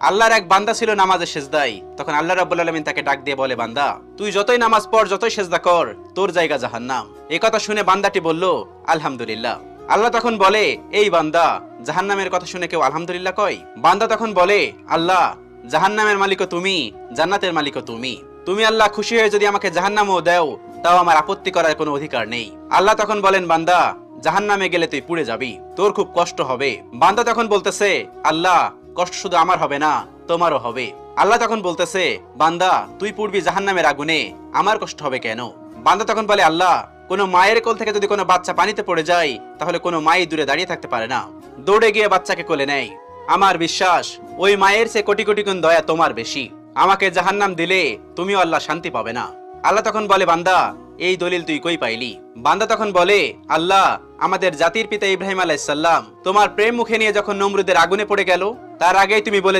আল্লাহর এক বান্দা ছিল নামাজে সেজদায়। তখন আল্লাহ রাব্বুল আলামিন তাকে ডাক দিয়ে বলে, বান্দা তুই যতই নামাজ পড়, যতই সেজদা কর, তোর জায়গা জাহান্নাম। এই কথা শুনে বান্দাটি বলল, আলহামদুলিল্লাহ। আল্লাহ তখন বলে, এই বান্দা, জাহান্নামের কথা শুনে কেউ আলহামদুলিল্লাহ কয়? বান্দা তখন বলে, আল্লাহ, জাহান্নামের মালিকও তুমি, জান্নাতের মালিকও তুমি। তুমি আল্লাহ খুশি হয়ে যদি আমাকে জাহান্নামও দাও, তাও আমার আপত্তি করার কোনো অধিকার নেই। আল্লাহ তখন বলেন, বান্দা, জাহান্নামে গেলে তুই পুড়ে যাবি, তোর খুব কষ্ট হবে। বান্দা তখন বলতেছে, আল্লাহ, কষ্ট শুধু আমার হবে না, তোমারও হবে। আল্লাহ তখন বলতেছে, বান্দা, তুই পুড়বি জাহান্নামের আগুনে, আমার কষ্ট হবে কেন? বান্দা তখন বলে, আল্লাহ, কোনো মায়ের কোল থেকে যদি কোনো বাচ্চা পানিতে পড়ে যায়, তাহলে কোনো মাই দূরে দাঁড়িয়ে থাকতে পারে না, দৌড়ে গিয়ে বাচ্চাকে কোলে নেয়। আমার বিশ্বাস, ওই মায়ের চেয়ে কোটি কোটি গুণ দয়া তোমার বেশি। আমাকে জাহান্নাম দিলে তুমিও আল্লাহ শান্তি পাবে না। আল্লাহ তখন বলে, বান্দা, এই দলিল তুই কই পাইলি? বান্দা তখন বলে, আল্লাহ, আমাদের জাতির পিতা ইব্রাহিম আলাইহিস সালাম তোমার প্রেম মুখে নিয়ে যখন নমরুদের আগুনে পড়ে গেল, তার আগেই তুমি বলে